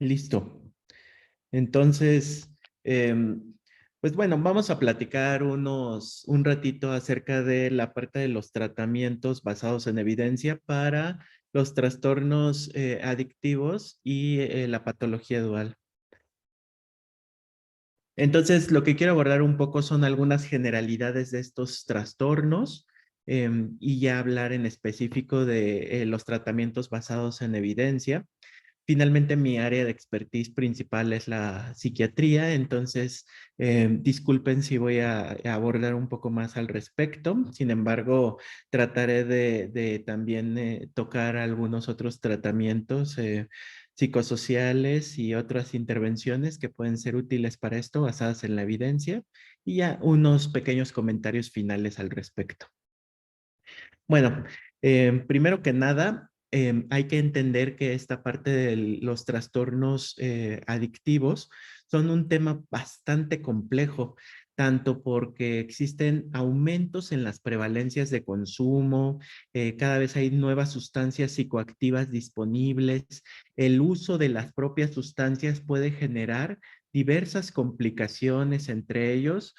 Listo. Entonces, pues bueno, vamos a platicar un ratito acerca de la parte de los tratamientos basados en evidencia para los trastornos adictivos y la patología dual. Entonces, lo que quiero abordar un poco son algunas generalidades de estos trastornos y ya hablar en específico de los tratamientos basados en evidencia. Finalmente, mi área de expertise principal es la psiquiatría, entonces disculpen si voy a abordar un poco más al respecto. Sin embargo, trataré de también tocar algunos otros tratamientos psicosociales y otras intervenciones que pueden ser útiles para esto, basadas en la evidencia, y ya unos pequeños comentarios finales al respecto. Bueno, primero que nada, hay que entender que esta parte de los trastornos adictivos son un tema bastante complejo, tanto porque existen aumentos en las prevalencias de consumo, cada vez hay nuevas sustancias psicoactivas disponibles, el uso de las propias sustancias puede generar diversas complicaciones, entre ellos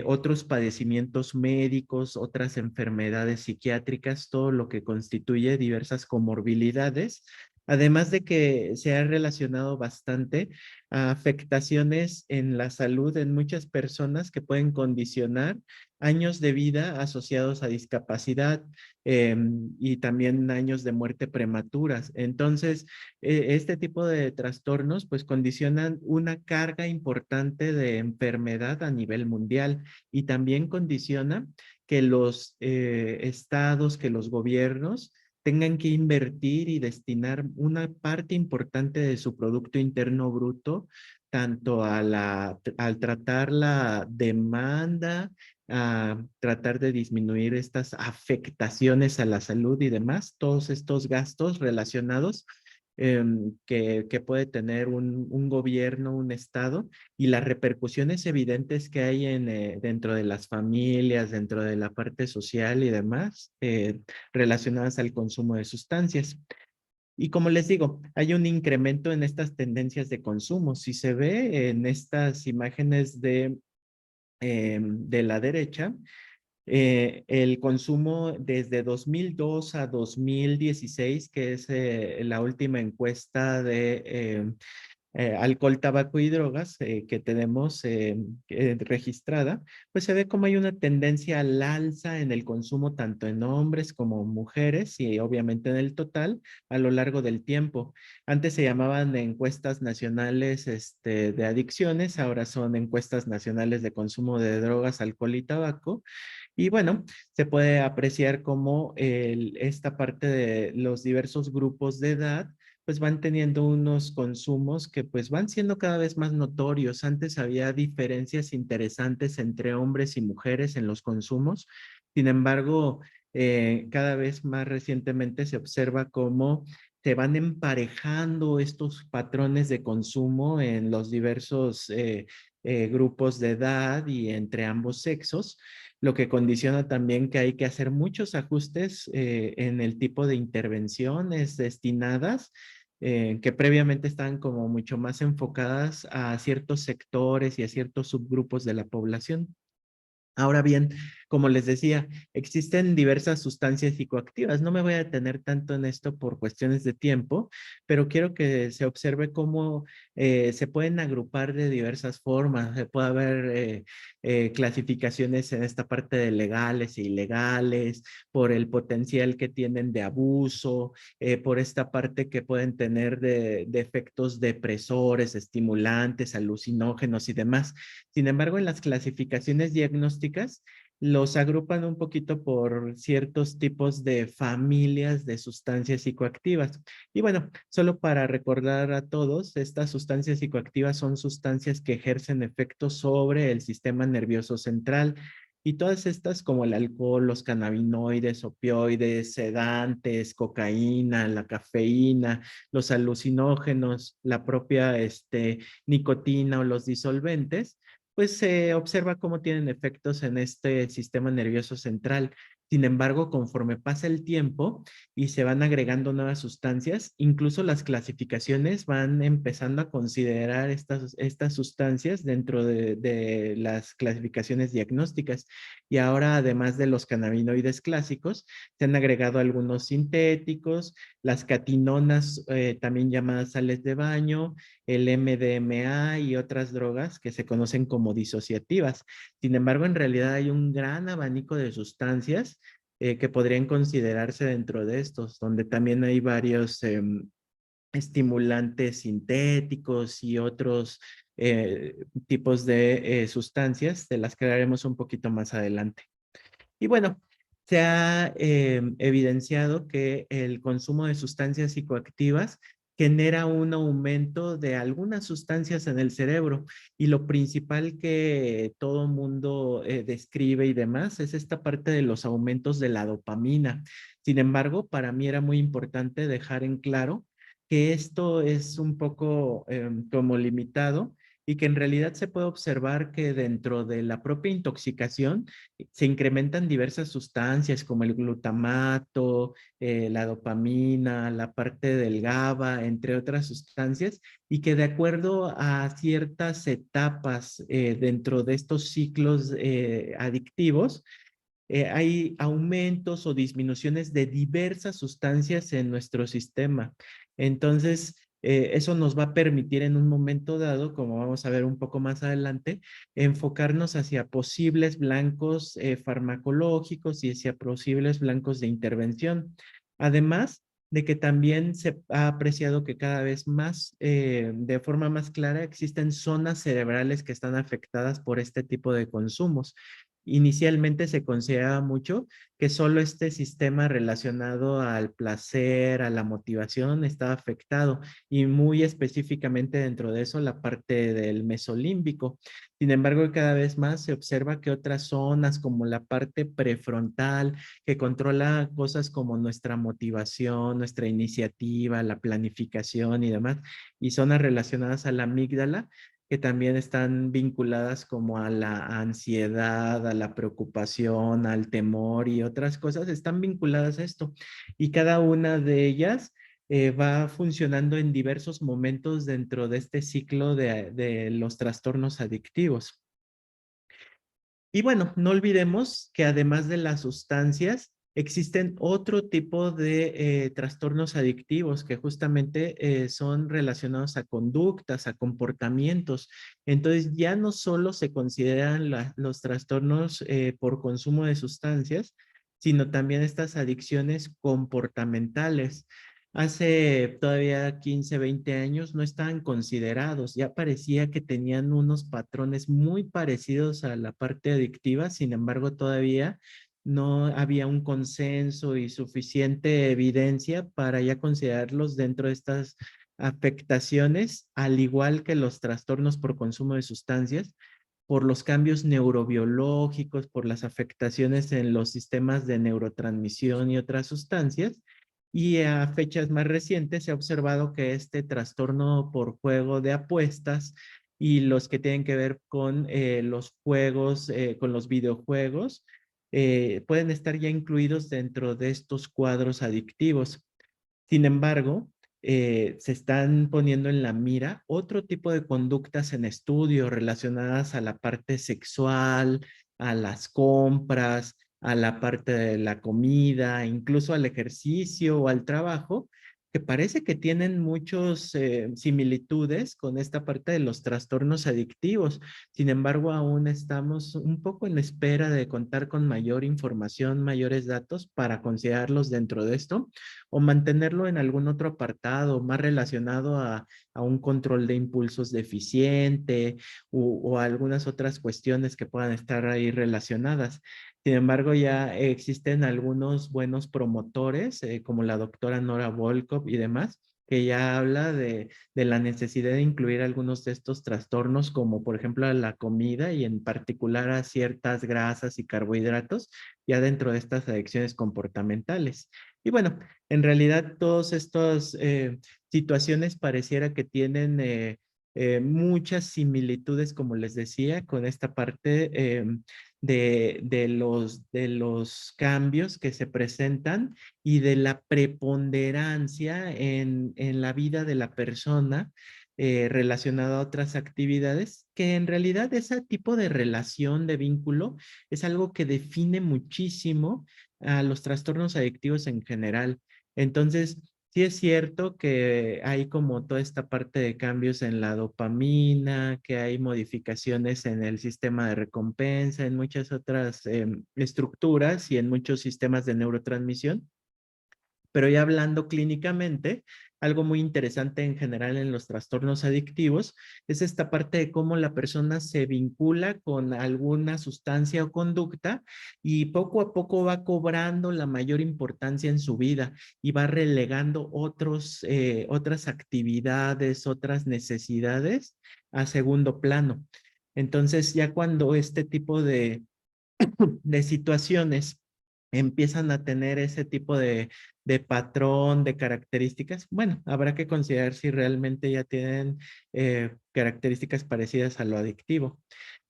otros padecimientos médicos, otras enfermedades psiquiátricas, todo lo que constituye diversas comorbilidades, además de que se ha relacionado bastante a afectaciones en la salud en muchas personas que pueden condicionar años de vida asociados a discapacidad y también años de muerte prematuras. Entonces, este tipo de trastornos pues condicionan una carga importante de enfermedad a nivel mundial y también condiciona que los estados, que los gobiernos tengan que invertir y destinar una parte importante de su Producto Interno Bruto tanto al tratar la demanda, a tratar de disminuir estas afectaciones a la salud y demás, todos estos gastos relacionados que puede tener un gobierno, un estado, y las repercusiones evidentes que hay dentro de las familias, dentro de la parte social y demás, relacionadas al consumo de sustancias. Y como les digo, hay un incremento en estas tendencias de consumo. Si se ve en estas imágenes de la derecha, el consumo desde 2002 a 2016, que es la última encuesta de alcohol, tabaco y drogas que tenemos registrada, pues se ve como hay una tendencia al alza en el consumo tanto en hombres como mujeres y obviamente en el total a lo largo del tiempo. Antes se llamaban encuestas nacionales de adicciones, ahora son encuestas nacionales de consumo de drogas, alcohol y tabaco. Y bueno, se puede apreciar cómo esta parte de los diversos grupos de edad pues van teniendo unos consumos que pues van siendo cada vez más notorios. Antes había diferencias interesantes entre hombres y mujeres en los consumos. Sin embargo, cada vez más recientemente se observa cómo se van emparejando estos patrones de consumo en los diversos grupos de edad y entre ambos sexos, lo que condiciona también que hay que hacer muchos ajustes en el tipo de intervenciones destinadas que previamente estaban como mucho más enfocadas a ciertos sectores y a ciertos subgrupos de la población. Ahora bien, como les decía, existen diversas sustancias psicoactivas. No me voy a detener tanto en esto por cuestiones de tiempo, pero quiero que se observe cómo se pueden agrupar de diversas formas. Se puede haber clasificaciones en esta parte de legales e ilegales, por el potencial que tienen de abuso, por esta parte que pueden tener de efectos depresores, estimulantes, alucinógenos y demás. Sin embargo, en las clasificaciones diagnósticas los agrupan un poquito por ciertos tipos de familias de sustancias psicoactivas. Y bueno, solo para recordar a todos, estas sustancias psicoactivas son sustancias que ejercen efectos sobre el sistema nervioso central. Y todas estas, como el alcohol, los cannabinoides, opioides, sedantes, cocaína, la cafeína, los alucinógenos, la propia nicotina o los disolventes, pues se observa cómo tienen efectos en este sistema nervioso central. Sin embargo, conforme pasa el tiempo y se van agregando nuevas sustancias, incluso las clasificaciones van empezando a considerar estas sustancias dentro de las clasificaciones diagnósticas. Y ahora, además de los cannabinoides clásicos, se han agregado algunos sintéticos, las catinonas, también llamadas sales de baño, el MDMA y otras drogas que se conocen como disociativas. Sin embargo, en realidad hay un gran abanico de sustancias que podrían considerarse dentro de estos, donde también hay varios estimulantes sintéticos y otros tipos de sustancias, de las que hablaremos un poquito más adelante. Y bueno, se ha evidenciado que el consumo de sustancias psicoactivas genera un aumento de algunas sustancias en el cerebro y lo principal que todo mundo describe y demás es esta parte de los aumentos de la dopamina. Sin embargo, para mí era muy importante dejar en claro que esto es un poco como limitado y que en realidad se puede observar que dentro de la propia intoxicación se incrementan diversas sustancias como el glutamato, la dopamina, la parte del GABA, entre otras sustancias, y que de acuerdo a ciertas etapas dentro de estos ciclos adictivos, hay aumentos o disminuciones de diversas sustancias en nuestro sistema. Entonces, eso nos va a permitir en un momento dado, como vamos a ver un poco más adelante, enfocarnos hacia posibles blancos farmacológicos y hacia posibles blancos de intervención. Además de que también se ha apreciado que cada vez más, de forma más clara, existen zonas cerebrales que están afectadas por este tipo de consumos. Inicialmente se consideraba mucho que solo este sistema relacionado al placer, a la motivación, estaba afectado y muy específicamente dentro de eso la parte del mesolímbico. Sin embargo, cada vez más se observa que otras zonas como la parte prefrontal, que controla cosas como nuestra motivación, nuestra iniciativa, la planificación y demás, y zonas relacionadas a la amígdala, que también están vinculadas como a la ansiedad, a la preocupación, al temor y otras cosas, están vinculadas a esto. Y cada una de ellas va funcionando en diversos momentos dentro de este ciclo de los trastornos adictivos. Y bueno, no olvidemos que además de las sustancias, existen otro tipo de trastornos adictivos que justamente son relacionados a conductas, a comportamientos. Entonces ya no solo se consideran los trastornos por consumo de sustancias, sino también estas adicciones comportamentales. Hace todavía 15, 20 años no estaban considerados, ya parecía que tenían unos patrones muy parecidos a la parte adictiva, sin embargo todavía no había un consenso y suficiente evidencia para ya considerarlos dentro de estas afectaciones, al igual que los trastornos por consumo de sustancias, por los cambios neurobiológicos, por las afectaciones en los sistemas de neurotransmisión y otras sustancias. Y a fechas más recientes se ha observado que este trastorno por juego de apuestas y los que tienen que ver con los juegos, con los videojuegos, pueden estar ya incluidos dentro de estos cuadros adictivos. Sin embargo, se están poniendo en la mira otro tipo de conductas en estudio relacionadas a la parte sexual, a las compras, a la parte de la comida, incluso al ejercicio o al trabajo, que parece que tienen muchas similitudes con esta parte de los trastornos adictivos. Sin embargo, aún estamos un poco en espera de contar con mayor información, mayores datos para considerarlos dentro de esto o mantenerlo en algún otro apartado más relacionado a un control de impulsos deficiente o algunas otras cuestiones que puedan estar ahí relacionadas. Sin embargo, ya existen algunos buenos promotores, como la doctora Nora Volkov y demás, que ya habla de la necesidad de incluir algunos de estos trastornos, como por ejemplo a la comida y en particular a ciertas grasas y carbohidratos, ya dentro de estas adicciones comportamentales. Y bueno, en realidad, todas estas situaciones pareciera que tienen muchas similitudes, como les decía, con esta parte de los cambios que se presentan y de la preponderancia en la vida de la persona relacionada a otras actividades, que en realidad ese tipo de relación, de vínculo, es algo que define muchísimo a los trastornos adictivos en general. Entonces, sí es cierto que hay como toda esta parte de cambios en la dopamina, que hay modificaciones en el sistema de recompensa, en muchas otras estructuras y en muchos sistemas de neurotransmisión. Pero ya hablando clínicamente, algo muy interesante en general en los trastornos adictivos es esta parte de cómo la persona se vincula con alguna sustancia o conducta y poco a poco va cobrando la mayor importancia en su vida y va relegando otras actividades, otras necesidades a segundo plano. Entonces, ya cuando este tipo de situaciones empiezan a tener ese tipo de patrón, de características, bueno, habrá que considerar si realmente ya tienen características parecidas a lo adictivo.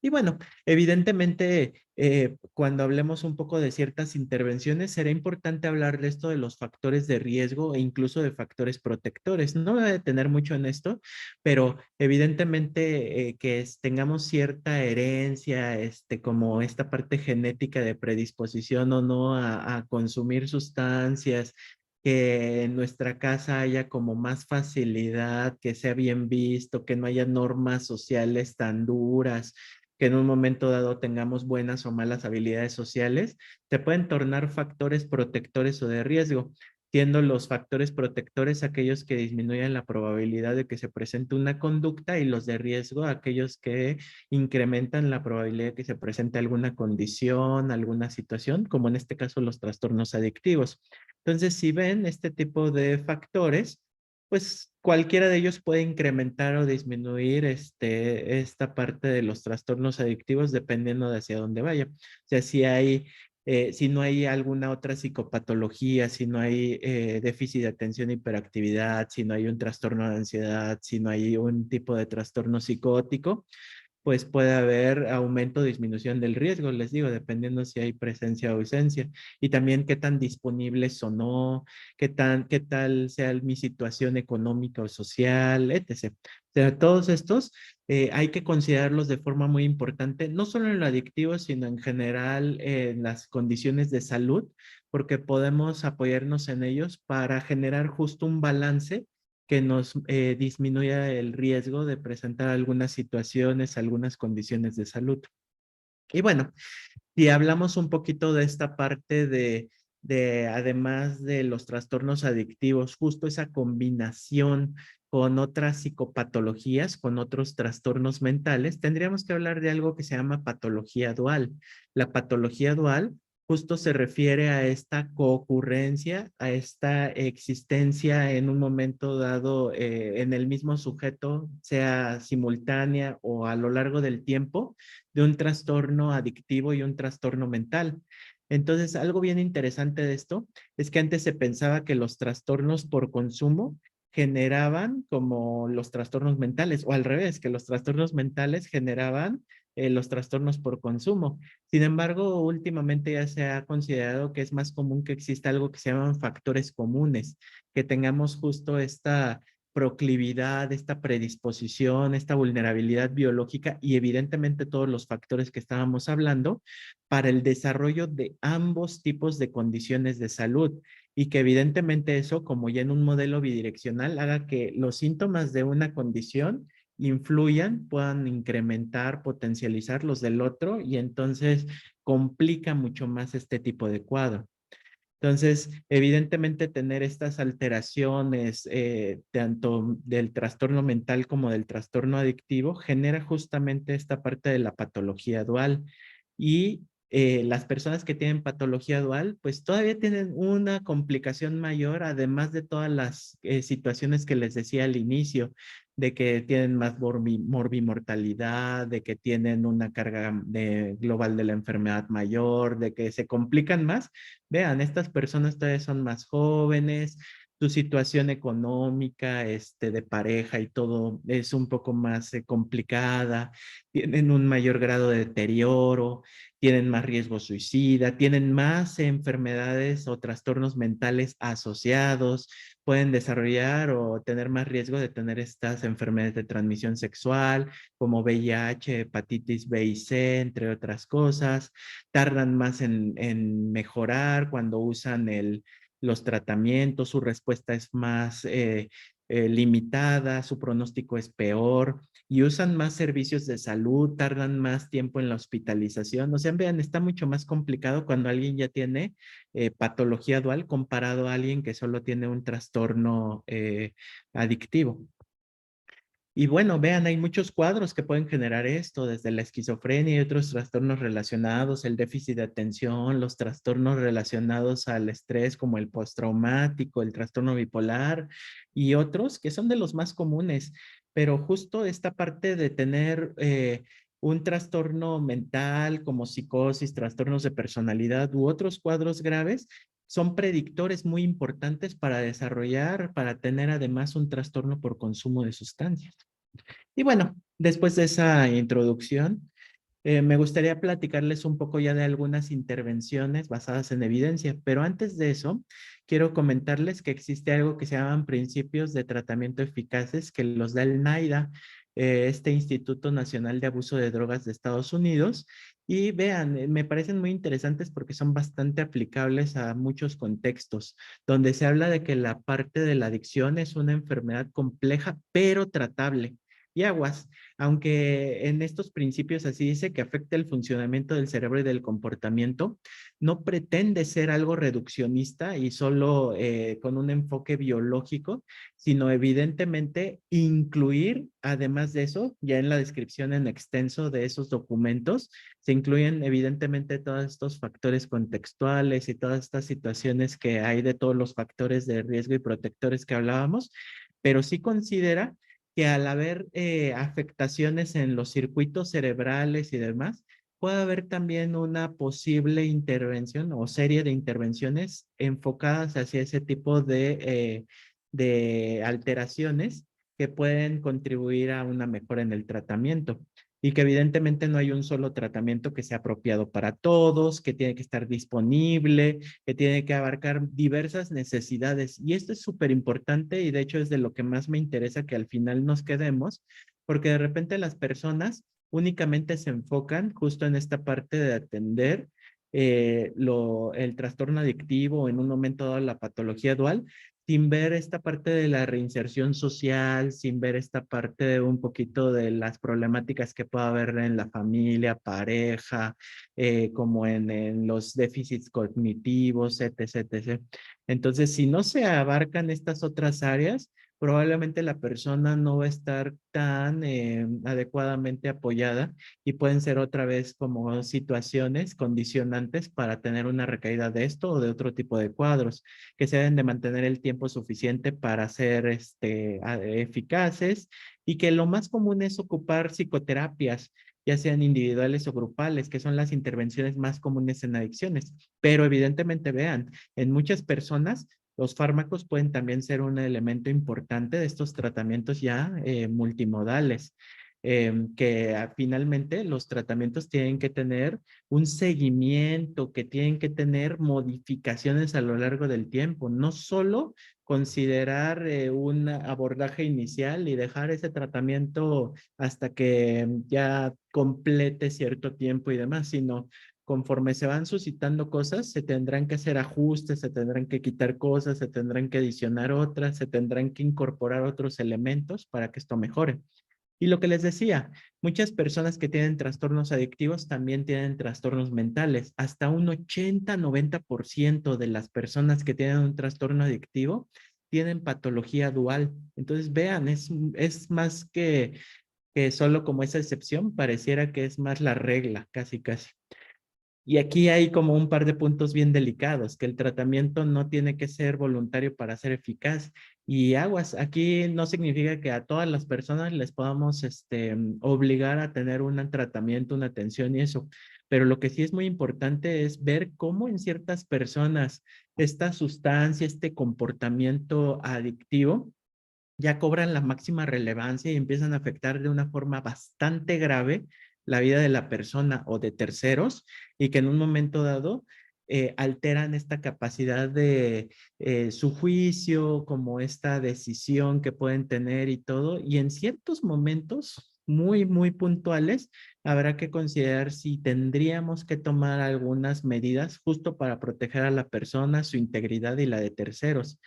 Y bueno, evidentemente, cuando hablemos un poco de ciertas intervenciones, será importante hablar de esto de los factores de riesgo e incluso de factores protectores. No me voy a detener mucho en esto, pero evidentemente tengamos cierta herencia, como esta parte genética de predisposición o no a consumir sustancias, que en nuestra casa haya como más facilidad, que sea bien visto, que no haya normas sociales tan duras, que en un momento dado tengamos buenas o malas habilidades sociales, se pueden tornar factores protectores o de riesgo, siendo los factores protectores aquellos que disminuyen la probabilidad de que se presente una conducta y los de riesgo aquellos que incrementan la probabilidad de que se presente alguna condición, alguna situación, como en este caso los trastornos adictivos. Entonces, si ven este tipo de factores, pues cualquiera de ellos puede incrementar o disminuir esta parte de los trastornos adictivos dependiendo de hacia dónde vaya. O sea, si no hay alguna otra psicopatología, si no hay déficit de atención e hiperactividad, si no hay un trastorno de ansiedad, si no hay un tipo de trastorno psicótico, pues puede haber aumento o disminución del riesgo, les digo, dependiendo si hay presencia o ausencia. Y también qué tan disponibles o no, qué tal sea mi situación económica o social, etc. O sea, todos estos hay que considerarlos de forma muy importante, no solo en lo adictivo, sino en general en las condiciones de salud, porque podemos apoyarnos en ellos para generar justo un balance que nos disminuya el riesgo de presentar algunas situaciones, algunas condiciones de salud. Y bueno, si hablamos un poquito de esta parte además de los trastornos adictivos, justo esa combinación con otras psicopatologías, con otros trastornos mentales, tendríamos que hablar de algo que se llama patología dual. La patología dual justo se refiere a esta coocurrencia, a esta existencia en un momento dado en el mismo sujeto, sea simultánea o a lo largo del tiempo, de un trastorno adictivo y un trastorno mental. Entonces, algo bien interesante de esto es que antes se pensaba que los trastornos por consumo generaban como los trastornos mentales, o al revés, que los trastornos mentales generaban los trastornos por consumo. Sin embargo, últimamente ya se ha considerado que es más común que exista algo que se llaman factores comunes, que tengamos justo esta proclividad, esta predisposición, esta vulnerabilidad biológica y evidentemente todos los factores que estábamos hablando para el desarrollo de ambos tipos de condiciones de salud y que evidentemente eso, como ya en un modelo bidireccional, haga que los síntomas de una condición influyan, puedan incrementar, potencializar los del otro y entonces complica mucho más este tipo de cuadro. Entonces, evidentemente tener estas alteraciones, tanto del trastorno mental como del trastorno adictivo, genera justamente esta parte de la patología dual. Y las personas que tienen patología dual, pues todavía tienen una complicación mayor, además de todas las situaciones que les decía al inicio, de que tienen más morbimortalidad, de que tienen una carga global de la enfermedad mayor, de que se complican más. Vean, estas personas todavía son más jóvenes, tu situación económica, de pareja y todo es un poco más complicada, tienen un mayor grado de deterioro, tienen más riesgo suicida, tienen más enfermedades o trastornos mentales asociados, pueden desarrollar o tener más riesgo de tener estas enfermedades de transmisión sexual, como VIH, hepatitis B y C, entre otras cosas. Tardan más en mejorar cuando usan los tratamientos, su respuesta es más limitada, su pronóstico es peor y usan más servicios de salud, tardan más tiempo en la hospitalización. O sea, vean, está mucho más complicado cuando alguien ya tiene patología dual comparado a alguien que solo tiene un trastorno adictivo. Y bueno, vean, hay muchos cuadros que pueden generar esto, desde la esquizofrenia y otros trastornos relacionados, el déficit de atención, los trastornos relacionados al estrés como el postraumático, el trastorno bipolar y otros que son de los más comunes. Pero justo esta parte de tener un trastorno mental como psicosis, trastornos de personalidad u otros cuadros graves son predictores muy importantes para desarrollar, para tener además un trastorno por consumo de sustancias. Y bueno, después de esa introducción, me gustaría platicarles un poco ya de algunas intervenciones basadas en evidencia, pero antes de eso, quiero comentarles que existe algo que se llaman principios de tratamiento eficaces que los da el NIDA, este Instituto Nacional de Abuso de Drogas de Estados Unidos. Y vean, me parecen muy interesantes porque son bastante aplicables a muchos contextos, donde se habla de que la parte de la adicción es una enfermedad compleja, pero tratable. Y aguas, aunque en estos principios así dice que afecta el funcionamiento del cerebro y del comportamiento, no pretende ser algo reduccionista y solo con un enfoque biológico, sino evidentemente incluir, además de eso, ya en la descripción en extenso de esos documentos, se incluyen evidentemente todos estos factores contextuales y todas estas situaciones que hay de todos los factores de riesgo y protectores que hablábamos, pero sí considera que al haber afectaciones en los circuitos cerebrales y demás, puede haber también una posible intervención o serie de intervenciones enfocadas hacia ese tipo de alteraciones que pueden contribuir a una mejora en el tratamiento y que evidentemente no hay un solo tratamiento que sea apropiado para todos, que tiene que estar disponible, que tiene que abarcar diversas necesidades. Y esto es súper importante y de hecho es de lo que más me interesa que al final nos quedemos, porque de repente las personas únicamente se enfocan justo en esta parte de atender el trastorno adictivo, en un momento dado la patología dual, sin ver esta parte de la reinserción social, sin ver esta parte de un poquito de las problemáticas que pueda haber en la familia, pareja, como en los déficits cognitivos, etc, etc. Entonces, si no se abarcan estas otras áreas, probablemente la persona no va a estar tan adecuadamente apoyada y pueden ser otra vez como situaciones condicionantes para tener una recaída de esto o de otro tipo de cuadros que se deben de mantener el tiempo suficiente para ser eficaces y que lo más común es ocupar psicoterapias, ya sean individuales o grupales, que son las intervenciones más comunes en adicciones. Pero evidentemente vean, en muchas personas los fármacos pueden también ser un elemento importante de estos tratamientos ya multimodales. Que finalmente los tratamientos tienen que tener un seguimiento, que tienen que tener modificaciones a lo largo del tiempo, no solo considerar un abordaje inicial y dejar ese tratamiento hasta que ya complete cierto tiempo y demás, sino conforme se van suscitando cosas, se tendrán que hacer ajustes, se tendrán que quitar cosas, se tendrán que adicionar otras, se tendrán que incorporar otros elementos para que esto mejore. Y lo que les decía, muchas personas que tienen trastornos adictivos también tienen trastornos mentales. Hasta un 80-90% de las personas que tienen un trastorno adictivo tienen patología dual. Entonces, vean, es más que solo como esa excepción, pareciera que es más la regla, casi, casi. Y aquí hay como un par de puntos bien delicados, que el tratamiento no tiene que ser voluntario para ser eficaz. Y aguas, aquí no significa que a todas las personas les podamos obligar a tener un tratamiento, una atención y eso. Pero lo que sí es muy importante es ver cómo en ciertas personas esta sustancia, este comportamiento adictivo, ya cobran la máxima relevancia y empiezan a afectar de una forma bastante grave la vida de la persona o de terceros y que en un momento dado alteran esta capacidad de su juicio, como esta decisión que pueden tener y todo. Y en ciertos momentos muy, muy puntuales, habrá que considerar si tendríamos que tomar algunas medidas justo para proteger a la persona, su integridad y la de terceros.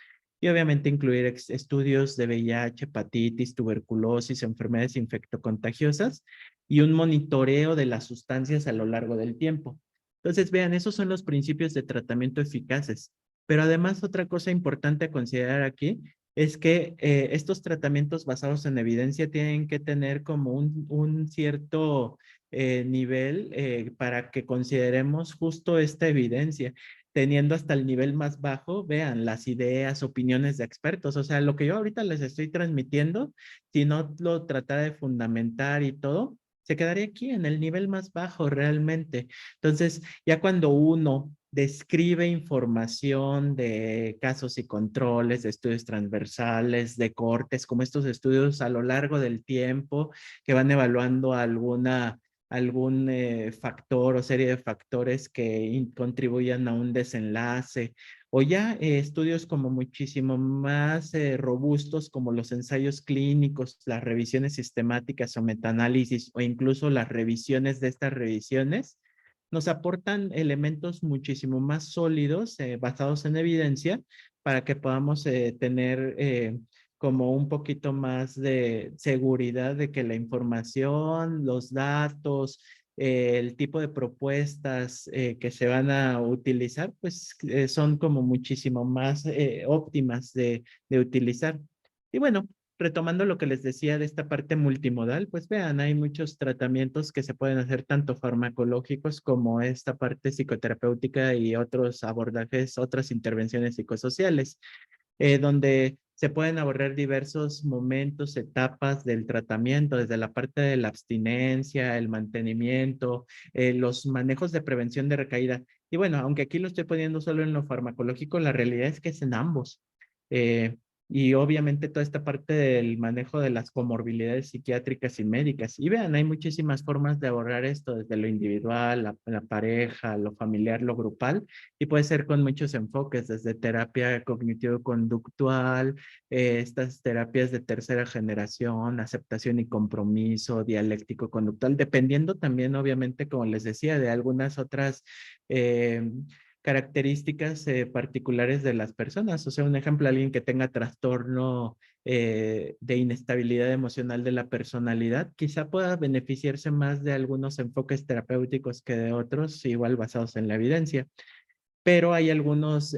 Y obviamente incluir estudios de VIH, hepatitis, tuberculosis, enfermedades infectocontagiosas y un monitoreo de las sustancias a lo largo del tiempo. Entonces, vean, esos son los principios de tratamiento eficaces. Pero además, otra cosa importante a considerar aquí es que estos tratamientos basados en evidencia tienen que tener como un cierto nivel para que consideremos justo esta evidencia teniendo hasta el nivel más bajo, vean, las ideas, opiniones de expertos. O sea, lo que yo ahorita les estoy transmitiendo, si no lo tratara de fundamentar y todo, se quedaría aquí en el nivel más bajo realmente. Entonces, ya cuando uno describe información de casos y controles, de estudios transversales, de cortes, como estos estudios a lo largo del tiempo que van evaluando algún factor o serie de factores que contribuyan a un desenlace, o ya estudios como muchísimo más robustos como los ensayos clínicos, las revisiones sistemáticas o metaanálisis o incluso las revisiones de estas revisiones, nos aportan elementos muchísimo más sólidos basados en evidencia para que podamos tener como un poquito más de seguridad de que la información, los datos, el tipo de propuestas que se van a utilizar, pues son como muchísimo más óptimas de utilizar. Y bueno, retomando lo que les decía de esta parte multimodal, pues vean, hay muchos tratamientos que se pueden hacer tanto farmacológicos como esta parte psicoterapéutica y otros abordajes, otras intervenciones psicosociales donde se pueden abordar diversos momentos, etapas del tratamiento, desde la parte de la abstinencia, el mantenimiento, los manejos de prevención de recaída. Y bueno, aunque aquí lo estoy poniendo solo en lo farmacológico, la realidad es que es en ambos. Eh, y obviamente toda esta parte del manejo de las comorbilidades psiquiátricas y médicas. Y vean, hay muchísimas formas de abordar esto, desde lo individual, la pareja, lo familiar, lo grupal, y puede ser con muchos enfoques, desde terapia cognitivo-conductual, estas terapias de tercera generación, aceptación y compromiso, dialéctico-conductual, dependiendo también, obviamente, como les decía, de algunas otras características particulares de las personas. O sea, un ejemplo, alguien que tenga trastorno de inestabilidad emocional de la personalidad, quizá pueda beneficiarse más de algunos enfoques terapéuticos que de otros, igual basados en la evidencia, pero hay algunos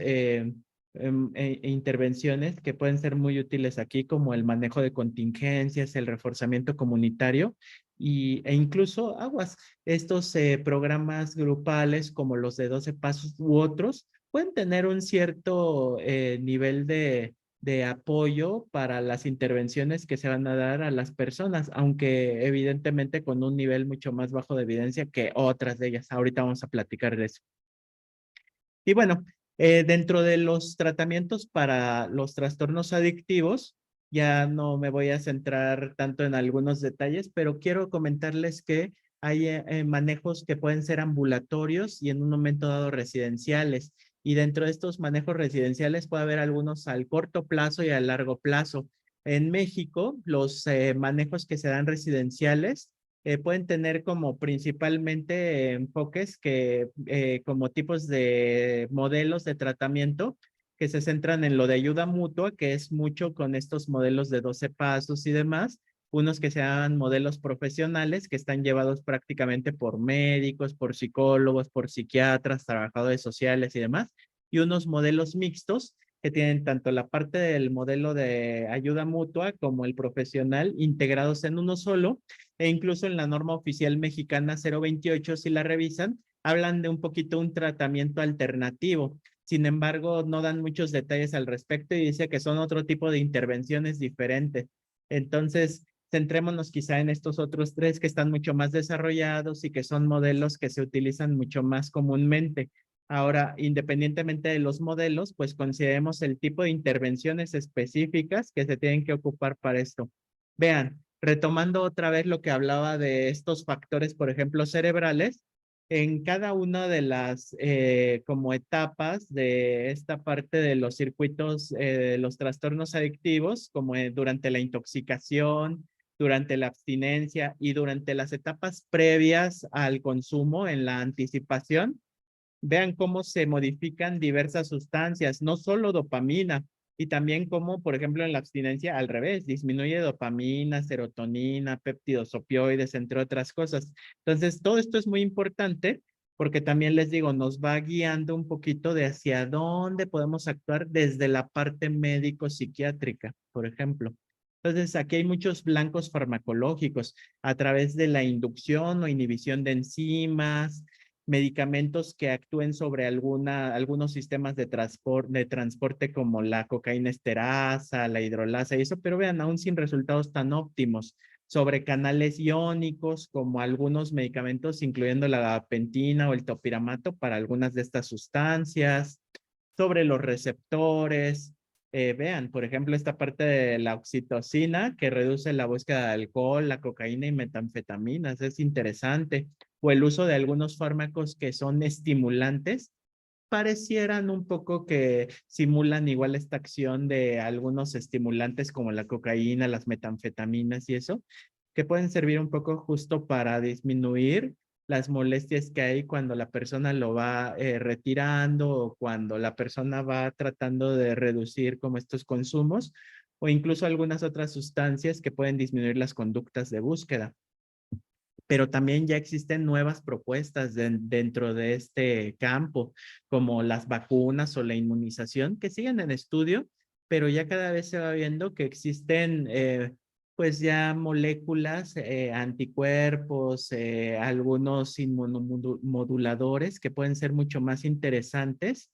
intervenciones que pueden ser muy útiles aquí, como el manejo de contingencias, el reforzamiento comunitario e incluso aguas. Estos programas grupales como los de 12 pasos u otros pueden tener un cierto nivel de apoyo para las intervenciones que se van a dar a las personas, aunque evidentemente con un nivel mucho más bajo de evidencia que otras de ellas. Ahorita vamos a platicar de eso. Y bueno, dentro de los tratamientos para los trastornos adictivos, ya no me voy a centrar tanto en algunos detalles, pero quiero comentarles que hay manejos que pueden ser ambulatorios y en un momento dado residenciales. Y dentro de estos manejos residenciales puede haber algunos al corto plazo y a largo plazo. En México, los manejos que se dan residenciales pueden tener como principalmente enfoques que como tipos de modelos de tratamiento que se centran en lo de ayuda mutua, que es mucho con estos modelos de 12 pasos y demás, unos que sean modelos profesionales que están llevados prácticamente por médicos, por psicólogos, por psiquiatras, trabajadores sociales y demás, y unos modelos mixtos que tienen tanto la parte del modelo de ayuda mutua como el profesional integrados en uno solo, e incluso en la norma oficial mexicana 028, si la revisan, hablan de un poquito un tratamiento alternativo. Sin embargo, no dan muchos detalles al respecto y dice que son otro tipo de intervenciones diferentes. Entonces, centrémonos quizá en estos otros tres que están mucho más desarrollados y que son modelos que se utilizan mucho más comúnmente. Ahora, independientemente de los modelos, pues consideremos el tipo de intervenciones específicas que se tienen que ocupar para esto. Vean, retomando otra vez lo que hablaba de estos factores, por ejemplo, cerebrales, en cada una de las como etapas de esta parte de los circuitos, los trastornos adictivos, como durante la intoxicación, durante la abstinencia y durante las etapas previas al consumo en la anticipación, vean cómo se modifican diversas sustancias, no solo dopamina, y también cómo, por ejemplo, en la abstinencia, al revés, disminuye dopamina, serotonina, péptidos opioides, entre otras cosas. Entonces, todo esto es muy importante porque también les digo, nos va guiando un poquito de hacia dónde podemos actuar desde la parte médico-psiquiátrica, por ejemplo. Entonces, aquí hay muchos blancos farmacológicos a través de la inducción o inhibición de enzimas, medicamentos que actúen sobre algunos sistemas de transporte como la cocaína esterasa, la hidrolasa y eso, pero vean, aún sin resultados tan óptimos, sobre canales iónicos como algunos medicamentos, incluyendo la gabapentina o el topiramato para algunas de estas sustancias, sobre los receptores. Vean, por ejemplo, esta parte de la oxitocina que reduce la búsqueda de alcohol, la cocaína y metanfetaminas, es interesante. O el uso de algunos fármacos que son estimulantes, parecieran un poco que simulan igual esta acción de algunos estimulantes como la cocaína, las metanfetaminas y eso, que pueden servir un poco justo para disminuir las molestias que hay cuando la persona lo va retirando o cuando la persona va tratando de reducir como estos consumos o incluso algunas otras sustancias que pueden disminuir las conductas de búsqueda. Pero también ya existen nuevas propuestas dentro de este campo, como las vacunas o la inmunización, que siguen en estudio, pero ya cada vez se va viendo que existen pues ya moléculas, anticuerpos, algunos inmunomoduladores que pueden ser mucho más interesantes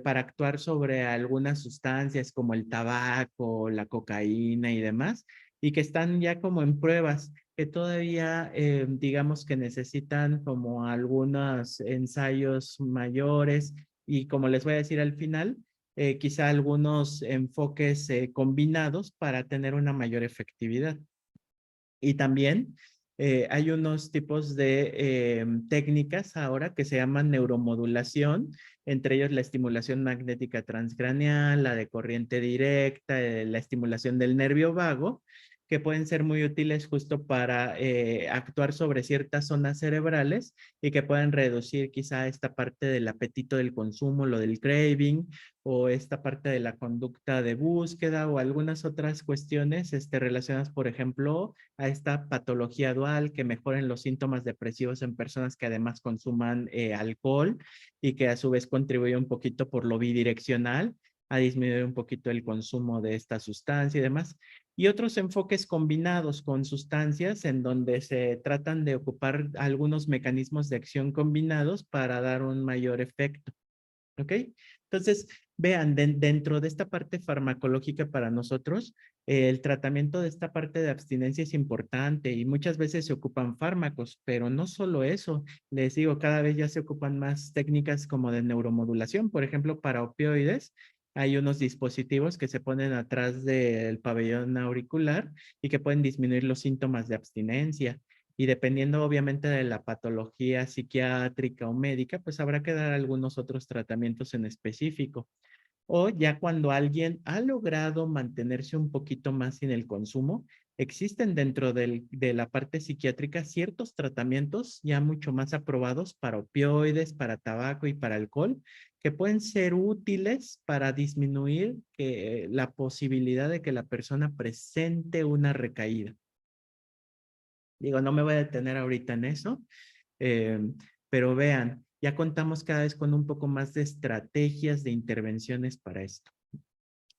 para actuar sobre algunas sustancias como el tabaco, la cocaína y demás, y que están ya como en pruebas que todavía digamos que necesitan como algunos ensayos mayores y como les voy a decir al final, quizá algunos enfoques combinados para tener una mayor efectividad. Y también hay unos tipos de técnicas ahora que se llaman neuromodulación, entre ellos la estimulación magnética transcraneal, la de corriente directa, la estimulación del nervio vago, que pueden ser muy útiles justo para actuar sobre ciertas zonas cerebrales y que pueden reducir quizá esta parte del apetito del consumo, lo del craving, o esta parte de la conducta de búsqueda o algunas otras cuestiones relacionadas, por ejemplo, a esta patología dual, que mejoren los síntomas depresivos en personas que además consuman alcohol y que a su vez contribuye un poquito por lo bidireccional a disminuir un poquito el consumo de esta sustancia y demás. Y otros enfoques combinados con sustancias en donde se tratan de ocupar algunos mecanismos de acción combinados para dar un mayor efecto. ¿Ok? Entonces, vean, dentro de esta parte farmacológica para nosotros, el tratamiento de esta parte de abstinencia es importante y muchas veces se ocupan fármacos, pero no solo eso, les digo, cada vez ya se ocupan más técnicas como de neuromodulación, por ejemplo, para opioides. Hay unos dispositivos que se ponen atrás del pabellón auricular y que pueden disminuir los síntomas de abstinencia y dependiendo obviamente de la patología psiquiátrica o médica, pues habrá que dar algunos otros tratamientos en específico. O ya cuando alguien ha logrado mantenerse un poquito más sin el consumo, existen dentro de la parte psiquiátrica ciertos tratamientos ya mucho más aprobados para opioides, para tabaco y para alcohol, que pueden ser útiles para disminuir la posibilidad de que la persona presente una recaída. Digo, no me voy a detener ahorita en eso, eh, pero vean, ya contamos cada vez con un poco más de estrategias de intervenciones para esto.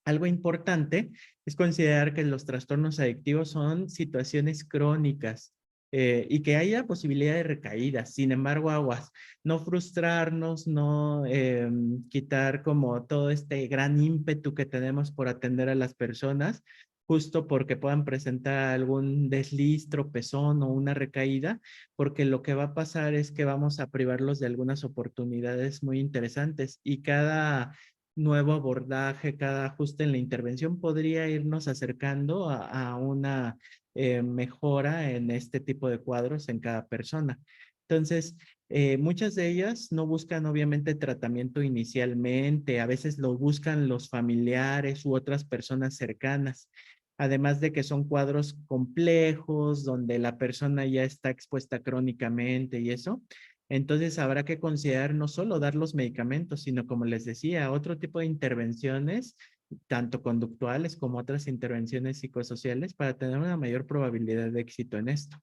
Algo importante es considerar que los trastornos adictivos son situaciones crónicas y que haya posibilidad de recaídas. Sin embargo, aguas, no frustrarnos, no quitar como todo este gran ímpetu que tenemos por atender a las personas, justo porque puedan presentar algún desliz, tropezón o una recaída, porque lo que va a pasar es que vamos a privarlos de algunas oportunidades muy interesantes y cada nuevo abordaje, cada ajuste en la intervención podría irnos acercando a una mejora en este tipo de cuadros en cada persona. Entonces, muchas de ellas no buscan obviamente tratamiento inicialmente, a veces lo buscan los familiares u otras personas cercanas, además de que son cuadros complejos donde la persona ya está expuesta crónicamente y eso. Entonces habrá que considerar no solo dar los medicamentos, sino como les decía, otro tipo de intervenciones, tanto conductuales como otras intervenciones psicosociales para tener una mayor probabilidad de éxito en esto.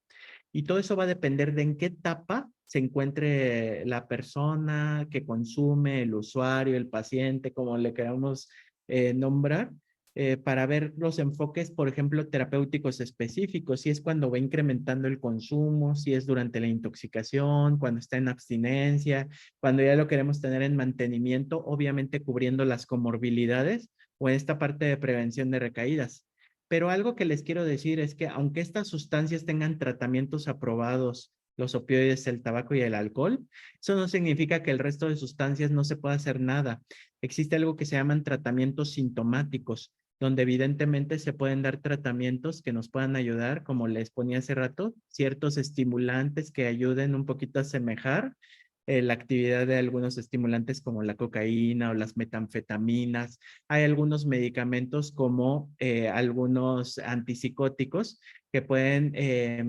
Y todo eso va a depender de en qué etapa se encuentre la persona que consume, el usuario, el paciente, como le queramos nombrar, para ver los enfoques, por ejemplo, terapéuticos específicos, si es cuando va incrementando el consumo, si es durante la intoxicación, cuando está en abstinencia, cuando ya lo queremos tener en mantenimiento, obviamente cubriendo las comorbilidades o en esta parte de prevención de recaídas. Pero algo que les quiero decir es que aunque estas sustancias tengan tratamientos aprobados, los opioides, el tabaco y el alcohol, eso no significa que el resto de sustancias no se pueda hacer nada. Existe algo que se llaman tratamientos sintomáticos, donde evidentemente se pueden dar tratamientos que nos puedan ayudar, como les ponía hace rato, ciertos estimulantes que ayuden un poquito a asemejar la actividad de algunos estimulantes como la cocaína o las metanfetaminas. Hay algunos medicamentos como algunos antipsicóticos que pueden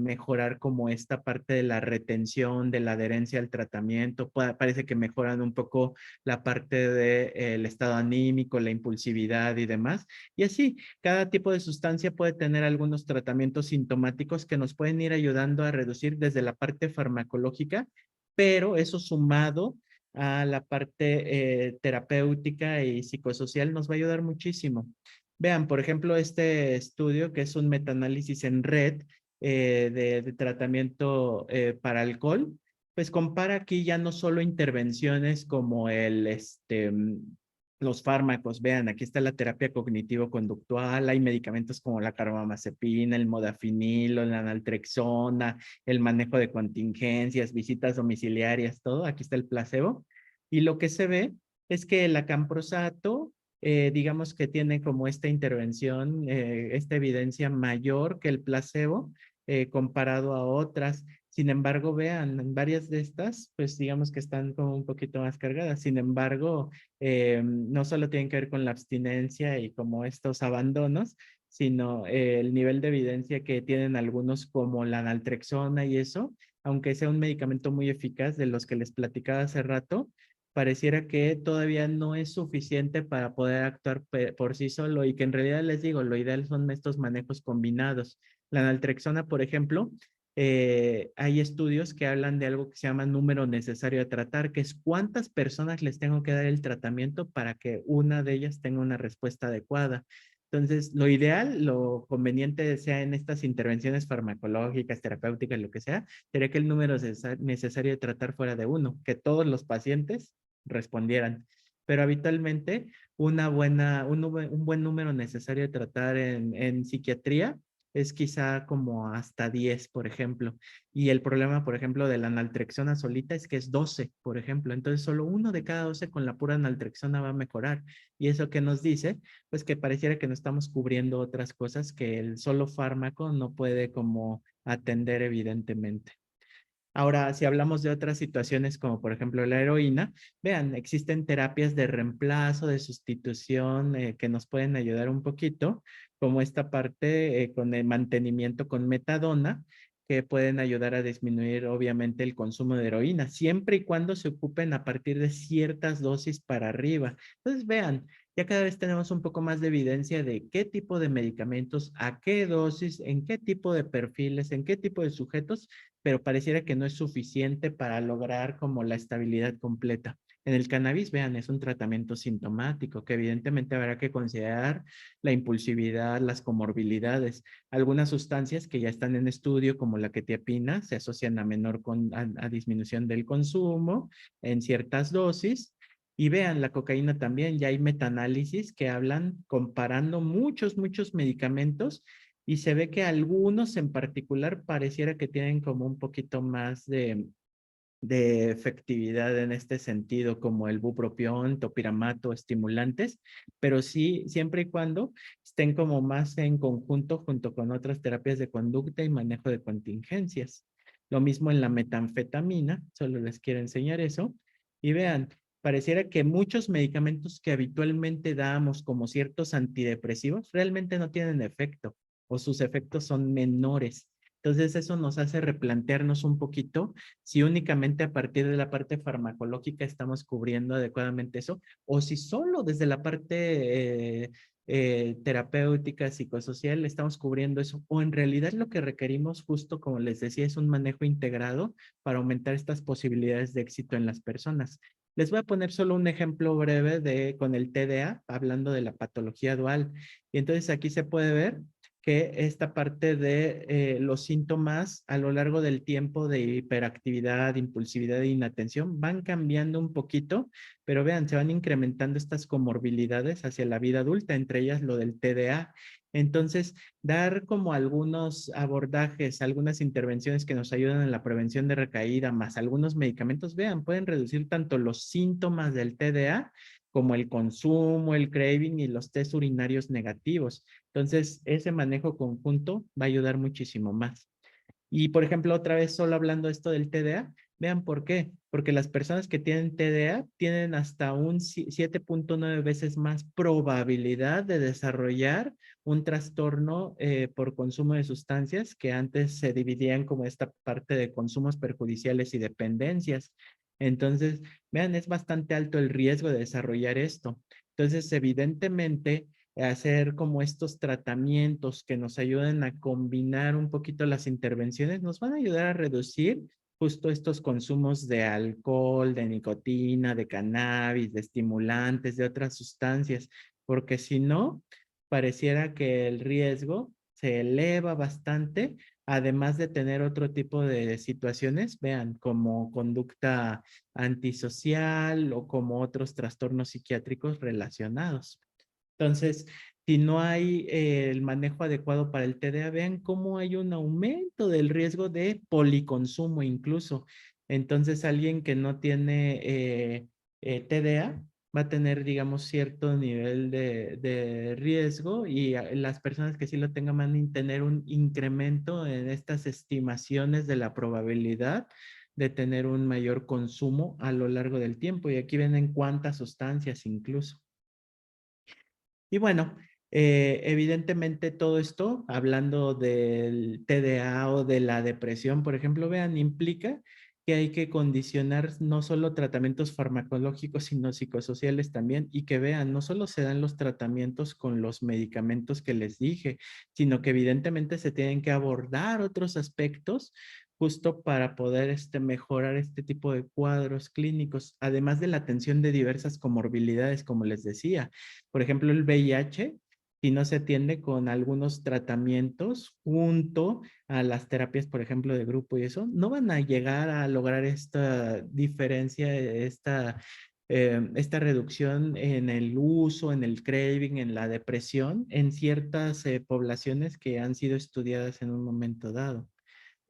mejorar como esta parte de la retención, de la adherencia al tratamiento. Parece que mejoran un poco la parte del estado anímico, la impulsividad y demás. Y así, cada tipo de sustancia puede tener algunos tratamientos sintomáticos que nos pueden ir ayudando a reducir desde la parte farmacológica, pero eso sumado a la parte terapéutica y psicosocial nos va a ayudar muchísimo. Vean, por ejemplo, este estudio que es un metaanálisis en red de tratamiento para alcohol, pues compara aquí ya no solo intervenciones como los fármacos. Vean, aquí está la terapia cognitivo-conductual, hay medicamentos como la carbamazepina, el modafinilo, la naltrexona, el manejo de contingencias, visitas domiciliarias, todo. Aquí está el placebo. Y lo que se ve es que el acamprosato, digamos que tiene como esta intervención, esta evidencia mayor que el placebo comparado a otras. Sin embargo, vean, en varias de estas, pues digamos que están como un poquito más cargadas. Sin embargo, no solo tienen que ver con la abstinencia y como estos abandonos, sino el nivel de evidencia que tienen algunos como la naltrexona y eso, aunque sea un medicamento muy eficaz de los que les platicaba hace rato, pareciera que todavía no es suficiente para poder actuar por sí solo y que en realidad les digo, lo ideal son estos manejos combinados. La naltrexona, por ejemplo, hay estudios que hablan de algo que se llama número necesario a tratar, que es cuántas personas les tengo que dar el tratamiento para que una de ellas tenga una respuesta adecuada. Entonces, lo ideal, lo conveniente sea en estas intervenciones farmacológicas, terapéuticas, lo que sea, sería que el número necesario de tratar fuera de uno, que todos los pacientes respondieran. Pero habitualmente un buen número necesario de tratar en psiquiatría es quizá como hasta 10, por ejemplo. Y el problema, por ejemplo, de la naltrexona solita es que es 12, por ejemplo. Entonces, solo uno de cada 12 con la pura naltrexona va a mejorar. ¿Y eso qué nos dice? Pues que pareciera que no estamos cubriendo otras cosas que el solo fármaco no puede como atender evidentemente. Ahora, si hablamos de otras situaciones como por ejemplo la heroína, vean, existen terapias de reemplazo, de sustitución que nos pueden ayudar un poquito, como esta parte con el mantenimiento con metadona, que pueden ayudar a disminuir obviamente el consumo de heroína, siempre y cuando se ocupen a partir de ciertas dosis para arriba. Entonces, vean, ya cada vez tenemos un poco más de evidencia de qué tipo de medicamentos, a qué dosis, en qué tipo de perfiles, en qué tipo de sujetos, pero pareciera que no es suficiente para lograr como la estabilidad completa. En el cannabis, vean, es un tratamiento sintomático que evidentemente habrá que considerar la impulsividad, las comorbilidades. Algunas sustancias que ya están en estudio, como la quetiapina, se asocian a disminución del consumo en ciertas dosis, Y vean, la cocaína también, ya hay metaanálisis que hablan comparando muchos medicamentos y se ve que algunos en particular pareciera que tienen como un poquito más de efectividad en este sentido, como el bupropión, topiramato, estimulantes, pero sí, siempre y cuando estén como más en conjunto junto con otras terapias de conducta y manejo de contingencias. Lo mismo en la metanfetamina, solo les quiero enseñar eso. Y vean, pareciera que muchos medicamentos que habitualmente damos como ciertos antidepresivos realmente no tienen efecto o sus efectos son menores. Entonces eso nos hace replantearnos un poquito si únicamente a partir de la parte farmacológica estamos cubriendo adecuadamente eso, o si solo desde la parte terapéutica, psicosocial, estamos cubriendo eso, o en realidad lo que requerimos, justo como les decía, es un manejo integrado para aumentar estas posibilidades de éxito en las personas. Les voy a poner solo un ejemplo breve de con el TDA, hablando de la patología dual. Y entonces aquí se puede ver que esta parte de los síntomas a lo largo del tiempo de hiperactividad, impulsividad e inatención van cambiando un poquito, pero vean, se van incrementando estas comorbilidades hacia la vida adulta, entre ellas lo del TDA. Entonces, dar como algunos abordajes, algunas intervenciones que nos ayudan en la prevención de recaída, más algunos medicamentos, vean, pueden reducir tanto los síntomas del TDA como el consumo, el craving y los test urinarios negativos. Entonces, ese manejo conjunto va a ayudar muchísimo más. Y, por ejemplo, otra vez solo hablando esto del TDA, vean por qué. Porque las personas que tienen TDA tienen hasta un 7.9 veces más probabilidad de desarrollar un trastorno por consumo de sustancias que antes se dividían como esta parte de consumos perjudiciales y dependencias. Entonces, vean, es bastante alto el riesgo de desarrollar esto. Entonces, evidentemente, hacer como estos tratamientos que nos ayuden a combinar un poquito las intervenciones, nos van a ayudar a reducir justo estos consumos de alcohol, de nicotina, de cannabis, de estimulantes, de otras sustancias, porque si no, pareciera que el riesgo se eleva bastante, además de tener otro tipo de situaciones, vean, como conducta antisocial o como otros trastornos psiquiátricos relacionados. Entonces, si no hay el manejo adecuado para el TDA, vean cómo hay un aumento del riesgo de policonsumo incluso. Entonces, alguien que no tiene TDA va a tener, digamos, cierto nivel de riesgo y las personas que sí lo tengan van a tener un incremento en estas estimaciones de la probabilidad de tener un mayor consumo a lo largo del tiempo. Y aquí ven en cuántas sustancias incluso. Y bueno, evidentemente todo esto, hablando del TDA o de la depresión, por ejemplo, vean, implica que hay que condicionar no solo tratamientos farmacológicos, sino psicosociales también, y que vean, no solo se dan los tratamientos con los medicamentos que les dije, sino que evidentemente se tienen que abordar otros aspectos justo para poder mejorar este tipo de cuadros clínicos, además de la atención de diversas comorbilidades, como les decía. Por ejemplo, el VIH, si no se atiende con algunos tratamientos junto a las terapias, por ejemplo, de grupo y eso, no van a llegar a lograr esta diferencia, esta reducción en el uso, en el craving, en la depresión, en ciertas poblaciones que han sido estudiadas en un momento dado.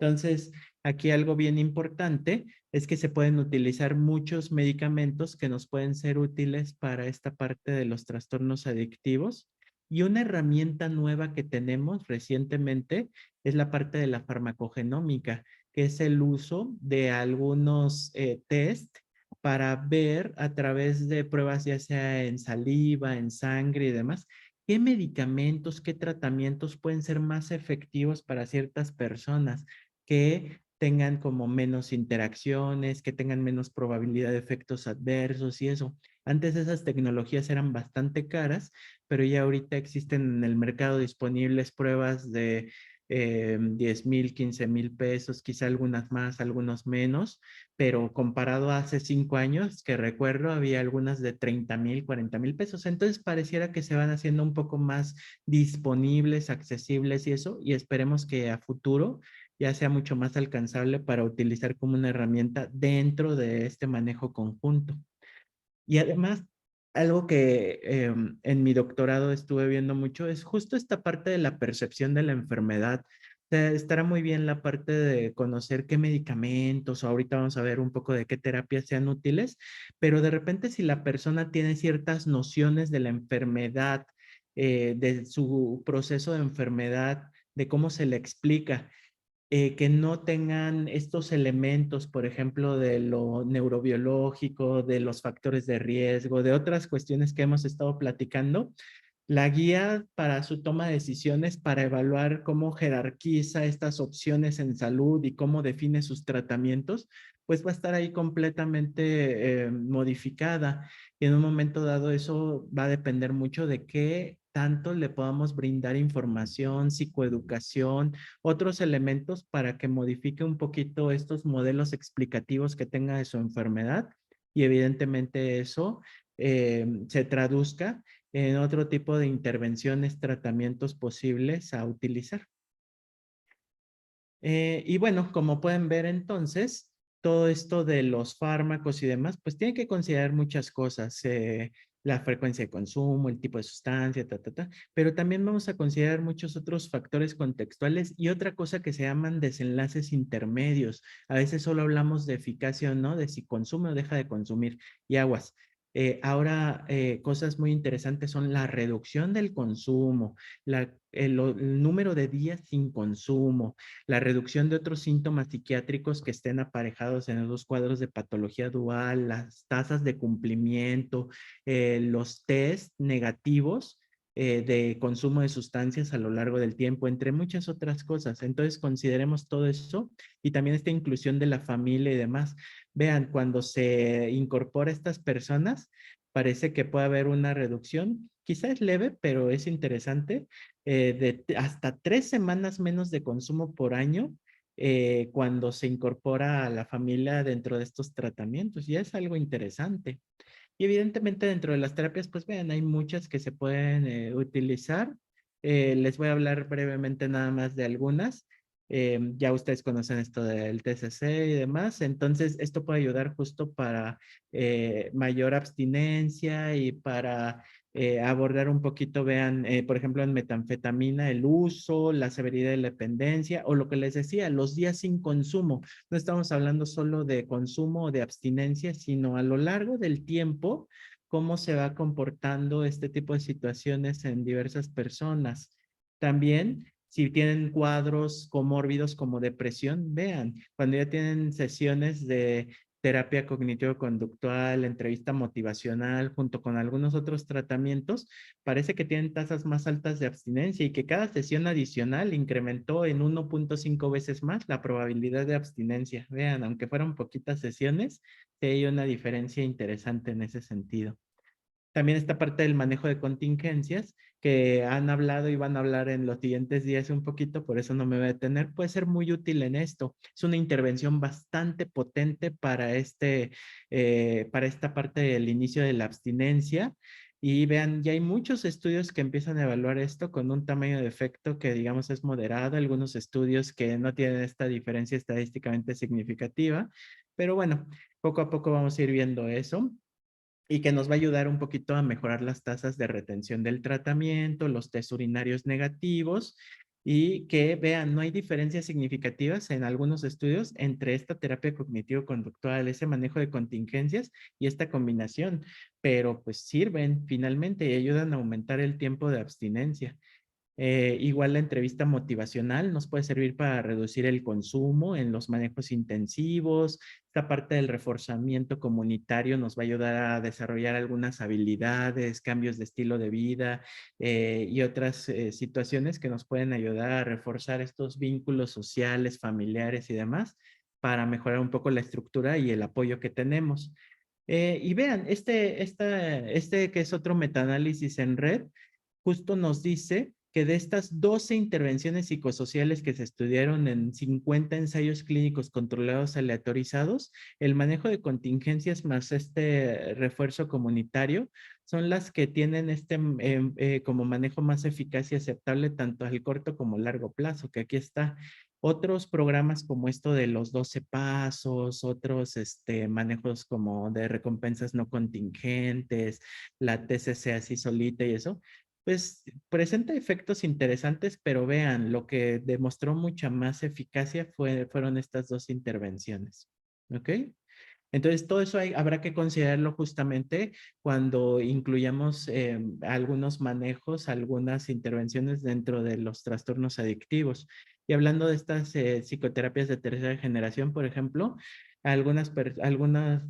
Entonces, aquí algo bien importante es que se pueden utilizar muchos medicamentos que nos pueden ser útiles para esta parte de los trastornos adictivos. Y una herramienta nueva que tenemos recientemente es la parte de la farmacogenómica, que es el uso de algunos test para ver a través de pruebas ya sea en saliva, en sangre y demás, qué medicamentos, qué tratamientos pueden ser más efectivos para ciertas personas que tengan como menos interacciones, que tengan menos probabilidad de efectos adversos y eso. Antes esas tecnologías eran bastante caras, pero ya ahorita existen en el mercado disponibles pruebas de 10,000, 15,000 pesos, quizá algunas más, algunos menos, pero comparado a hace 5 años, que recuerdo, había algunas de 30,000, 40,000 pesos. Entonces pareciera que se van haciendo un poco más disponibles, accesibles y eso, y esperemos que a futuro ya sea mucho más alcanzable para utilizar como una herramienta dentro de este manejo conjunto. Y además, algo que en mi doctorado estuve viendo mucho es justo esta parte de la percepción de la enfermedad. O sea, estará muy bien la parte de conocer qué medicamentos, o ahorita vamos a ver un poco de qué terapias sean útiles, pero de repente si la persona tiene ciertas nociones de la enfermedad, de su proceso de enfermedad, de cómo se le explica, que no tengan estos elementos, por ejemplo, de lo neurobiológico, de los factores de riesgo, de otras cuestiones que hemos estado platicando, la guía para su toma de decisiones, para evaluar cómo jerarquiza estas opciones en salud y cómo define sus tratamientos, pues va a estar ahí completamente modificada. Y en un momento dado eso va a depender mucho de qué tanto le podamos brindar información, psicoeducación, otros elementos para que modifique un poquito estos modelos explicativos que tenga de su enfermedad y evidentemente eso se traduzca en otro tipo de intervenciones, tratamientos posibles a utilizar. Y bueno, como pueden ver entonces, todo esto de los fármacos y demás, pues tiene que considerar muchas cosas, la frecuencia de consumo, el tipo de sustancia, pero también vamos a considerar muchos otros factores contextuales y otra cosa que se llaman desenlaces intermedios. A veces solo hablamos de eficacia o no, de si consume o deja de consumir y aguas. Ahora, cosas muy interesantes son la reducción del consumo, el número de días sin consumo, la reducción de otros síntomas psiquiátricos que estén aparejados en los cuadros de patología dual, las tasas de cumplimiento, los test negativos de consumo de sustancias a lo largo del tiempo, entre muchas otras cosas. Entonces, consideremos todo eso y también esta inclusión de la familia y demás. Vean, cuando se incorpora a estas personas, parece que puede haber una reducción, quizás es leve, pero es interesante, de hasta 3 semanas menos de consumo por año cuando se incorpora a la familia dentro de estos tratamientos. Y es algo interesante. Y evidentemente dentro de las terapias, pues vean, hay muchas que se pueden utilizar. Les voy a hablar brevemente nada más de algunas. Ya ustedes conocen esto del TCC y demás, entonces esto puede ayudar justo para mayor abstinencia y para abordar un poquito, vean, por ejemplo, en metanfetamina, el uso, la severidad de la dependencia o lo que les decía, los días sin consumo. No estamos hablando solo de consumo o de abstinencia, sino a lo largo del tiempo, cómo se va comportando este tipo de situaciones en diversas personas. También, si tienen cuadros comórbidos como depresión, vean, cuando ya tienen sesiones de terapia cognitivo-conductual, entrevista motivacional, junto con algunos otros tratamientos, parece que tienen tasas más altas de abstinencia y que cada sesión adicional incrementó en 1.5 veces más la probabilidad de abstinencia. Vean, aunque fueron poquitas sesiones, sí hay una diferencia interesante en ese sentido. También esta parte del manejo de contingencias que han hablado y van a hablar en los siguientes días un poquito, por eso no me voy a detener, puede ser muy útil en esto. Es una intervención bastante potente para esta parte del inicio de la abstinencia. Y vean, ya hay muchos estudios que empiezan a evaluar esto con un tamaño de efecto que digamos es moderado, algunos estudios que no tienen esta diferencia estadísticamente significativa, pero bueno, poco a poco vamos a ir viendo eso y que nos va a ayudar un poquito a mejorar las tasas de retención del tratamiento, los test urinarios negativos y que vean, no hay diferencias significativas en algunos estudios entre esta terapia cognitivo-conductual, ese manejo de contingencias y esta combinación, pero pues sirven finalmente y ayudan a aumentar el tiempo de abstinencia. Igual la entrevista motivacional nos puede servir para reducir el consumo en los manejos intensivos. Esta parte del reforzamiento comunitario nos va a ayudar a desarrollar algunas habilidades, cambios de estilo de vida y otras situaciones que nos pueden ayudar a reforzar estos vínculos sociales, familiares y demás para mejorar un poco la estructura y el apoyo que tenemos. Y vean, este que es otro metaanálisis en red, justo nos dice que de estas 12 intervenciones psicosociales que se estudiaron en 50 ensayos clínicos controlados aleatorizados, el manejo de contingencias más este refuerzo comunitario son las que tienen como manejo más eficaz y aceptable tanto al corto como largo plazo, que aquí está. Otros programas como esto de los 12 pasos, otros manejos como de recompensas no contingentes, la TCC así solita y eso, pues presenta efectos interesantes, pero vean, lo que demostró mucha más eficacia fueron estas dos intervenciones. ¿Ok? Entonces, todo eso habrá que considerarlo justamente cuando incluyamos algunos manejos, algunas intervenciones dentro de los trastornos adictivos. Y hablando de estas psicoterapias de tercera generación, por ejemplo, algunas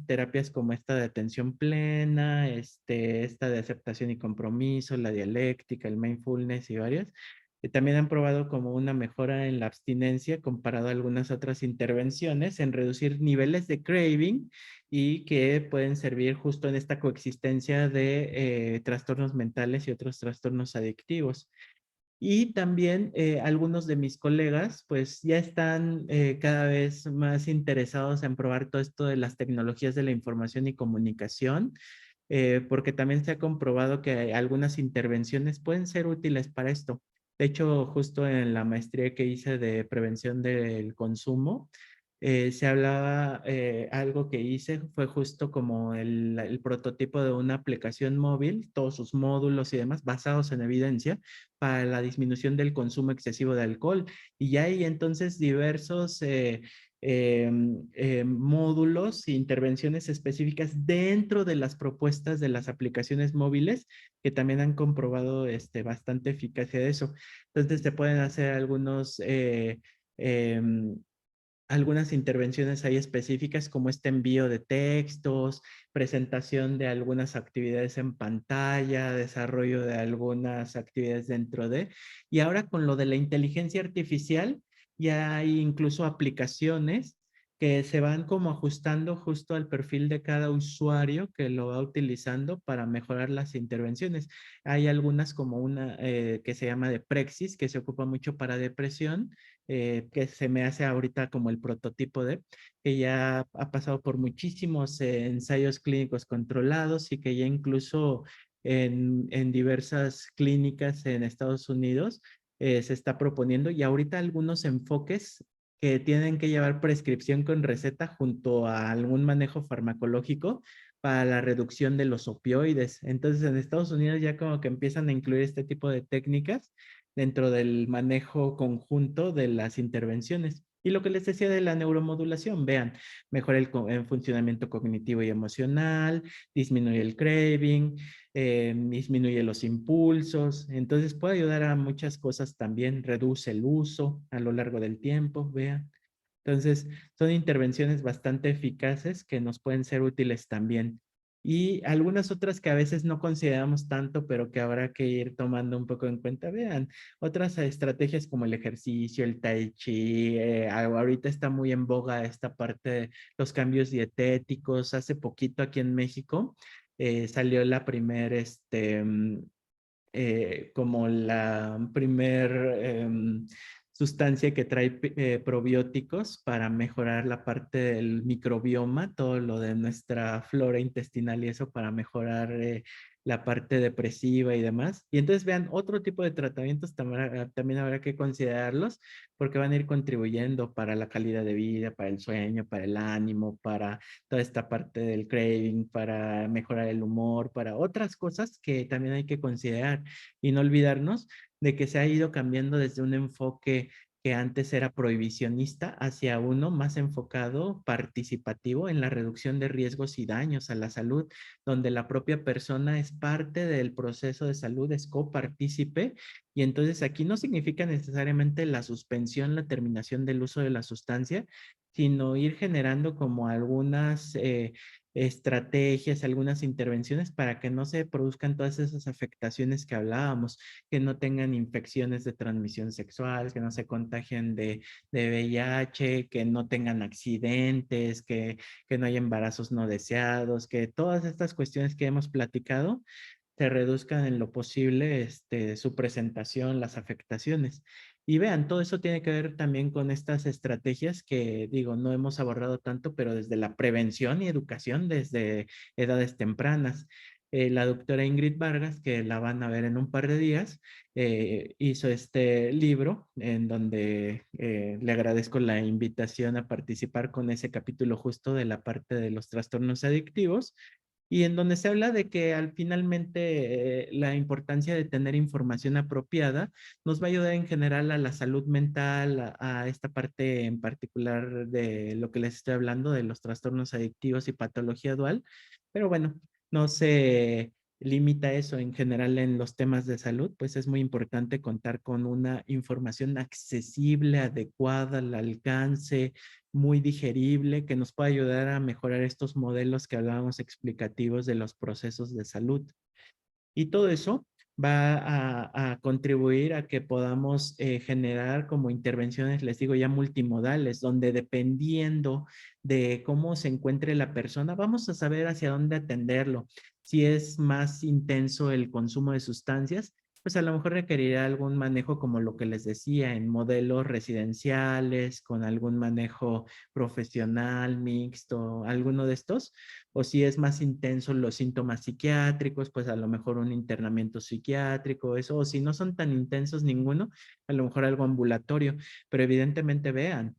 terapias como esta de atención plena, esta de aceptación y compromiso, la dialéctica, el mindfulness y varias, también han probado como una mejora en la abstinencia comparado a algunas otras intervenciones en reducir niveles de craving y que pueden servir justo en esta coexistencia de trastornos mentales y otros trastornos adictivos. Y también algunos de mis colegas pues ya están cada vez más interesados en probar todo esto de las tecnologías de la información y comunicación, porque también se ha comprobado que algunas intervenciones pueden ser útiles para esto. De hecho, justo en la maestría que hice de prevención del consumo, se hablaba, algo que hice fue justo como el prototipo de una aplicación móvil, todos sus módulos y demás basados en evidencia para la disminución del consumo excesivo de alcohol. Y ya hay entonces diversos módulos e intervenciones específicas dentro de las propuestas de las aplicaciones móviles que también han comprobado bastante eficacia de eso. Entonces se pueden hacer algunas intervenciones ahí específicas como este envío de textos, presentación de algunas actividades en pantalla, desarrollo de algunas actividades dentro de. Y ahora con lo de la inteligencia artificial, ya hay incluso aplicaciones que se van como ajustando justo al perfil de cada usuario que lo va utilizando para mejorar las intervenciones. Hay algunas como una que se llama de Praxis, que se ocupa mucho para depresión, que se me hace ahorita como el prototipo de, que ya ha pasado por muchísimos ensayos clínicos controlados y que ya incluso en diversas clínicas en Estados Unidos se está proponiendo y ahorita algunos enfoques que tienen que llevar prescripción con receta junto a algún manejo farmacológico para la reducción de los opioides. Entonces en Estados Unidos ya como que empiezan a incluir este tipo de técnicas dentro del manejo conjunto de las intervenciones. Y lo que les decía de la neuromodulación, vean, mejora el funcionamiento cognitivo y emocional, disminuye el craving, disminuye los impulsos, entonces puede ayudar a muchas cosas también, reduce el uso a lo largo del tiempo, vean. Entonces, son intervenciones bastante eficaces que nos pueden ser útiles también. Y algunas otras que a veces no consideramos tanto, pero que habrá que ir tomando un poco en cuenta. Vean, otras estrategias como el ejercicio, el tai chi, ahorita está muy en boga esta parte de los cambios dietéticos. Hace poquito aquí en México salió la primer, como la primer sustancia que trae probióticos para mejorar la parte del microbioma, todo lo de nuestra flora intestinal y eso para mejorar la parte depresiva y demás. Y entonces vean, otro tipo de tratamientos también habrá que considerarlos porque van a ir contribuyendo para la calidad de vida, para el sueño, para el ánimo, para toda esta parte del craving, para mejorar el humor, para otras cosas que también hay que considerar y no olvidarnos de que se ha ido cambiando desde un enfoque que antes era prohibicionista hacia uno más enfocado, participativo en la reducción de riesgos y daños a la salud, donde la propia persona es parte del proceso de salud, es copartícipe, y entonces aquí no significa necesariamente la suspensión, la terminación del uso de la sustancia, sino ir generando como algunas estrategias, algunas intervenciones para que no se produzcan todas esas afectaciones que hablábamos, que no tengan infecciones de transmisión sexual, que no se contagien de VIH, que no tengan accidentes, que no haya embarazos no deseados, que todas estas cuestiones que hemos platicado se reduzcan en lo posible su presentación, las afectaciones. Y vean, todo eso tiene que ver también con estas estrategias que, digo, no hemos abordado tanto, pero desde la prevención y educación desde edades tempranas. la doctora Ingrid Vargas, que la van a ver en un par de días, hizo este libro en donde le agradezco la invitación a participar con ese capítulo justo de la parte de los trastornos adictivos y en donde se habla de que al finalmente la importancia de tener información apropiada nos va a ayudar en general a la salud mental, a esta parte en particular de lo que les estoy hablando, de los trastornos adictivos y patología dual. Pero bueno, no se limita eso en general en los temas de salud, pues es muy importante contar con una información accesible, adecuada, al alcance, muy digerible, que nos pueda ayudar a mejorar estos modelos que hablábamos explicativos de los procesos de salud. Y todo eso va a contribuir a que podamos generar como intervenciones, les digo ya multimodales, donde dependiendo de cómo se encuentre la persona, vamos a saber hacia dónde atenderlo. Si es más intenso el consumo de sustancias, pues a lo mejor requerirá algún manejo como lo que les decía, en modelos residenciales, con algún manejo profesional, mixto, alguno de estos, o si es más intenso los síntomas psiquiátricos, pues a lo mejor un internamiento psiquiátrico, eso, o si no son tan intensos ninguno, a lo mejor algo ambulatorio, pero evidentemente vean,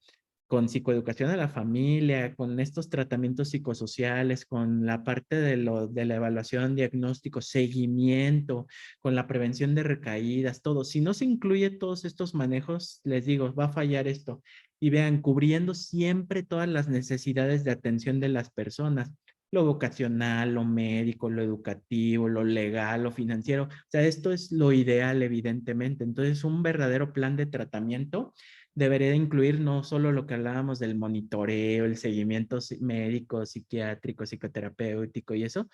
con psicoeducación a la familia, con estos tratamientos psicosociales, con la parte de la evaluación, diagnóstico, seguimiento, con la prevención de recaídas, todo. Si no se incluye todos estos manejos, les digo, va a fallar esto. Y vean, cubriendo siempre todas las necesidades de atención de las personas, lo vocacional, lo médico, lo educativo, lo legal, lo financiero. O sea, esto es lo ideal, evidentemente. Entonces, un verdadero plan de tratamiento debería incluir no solo lo que hablábamos del monitoreo, el seguimiento médico, psiquiátrico, psicoterapéutico y eso,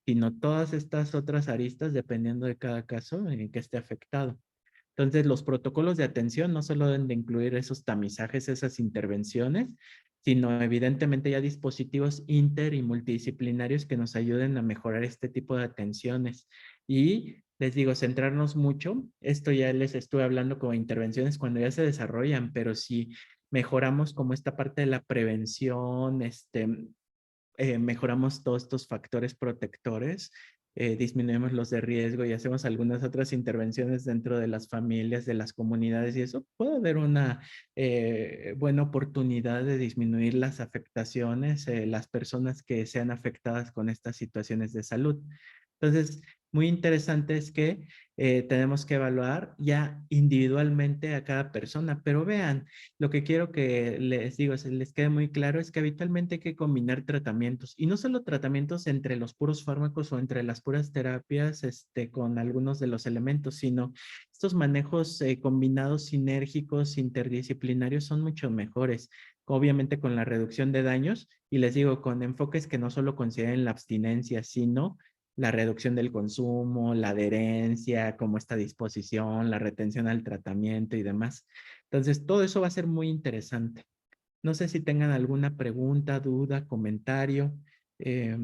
sino todas estas otras aristas dependiendo de cada caso en que esté afectado. Entonces, los protocolos de atención no solo deben de incluir esos tamizajes, esas intervenciones, sino evidentemente ya dispositivos inter y multidisciplinarios que nos ayuden a mejorar este tipo de atenciones. Y les digo, centrarnos mucho, esto ya les estuve hablando como intervenciones cuando ya se desarrollan, pero si mejoramos como esta parte de la prevención, mejoramos todos estos factores protectores, disminuimos los de riesgo y hacemos algunas otras intervenciones dentro de las familias, de las comunidades y eso, puede haber una buena oportunidad de disminuir las afectaciones, las personas que sean afectadas con estas situaciones de salud. Entonces, muy interesante es que tenemos que evaluar ya individualmente a cada persona, pero vean, lo que quiero que les digo, se les quede muy claro, es que habitualmente hay que combinar tratamientos y no solo tratamientos entre los puros fármacos o entre las puras terapias con algunos de los elementos, sino estos manejos combinados sinérgicos, interdisciplinarios son mucho mejores, obviamente con la reducción de daños y les digo, con enfoques que no solo consideren la abstinencia, sino la reducción del consumo, la adherencia, como esta disposición, la retención al tratamiento y demás. Entonces, todo eso va a ser muy interesante. No sé si tengan alguna pregunta, duda, comentario. Eh,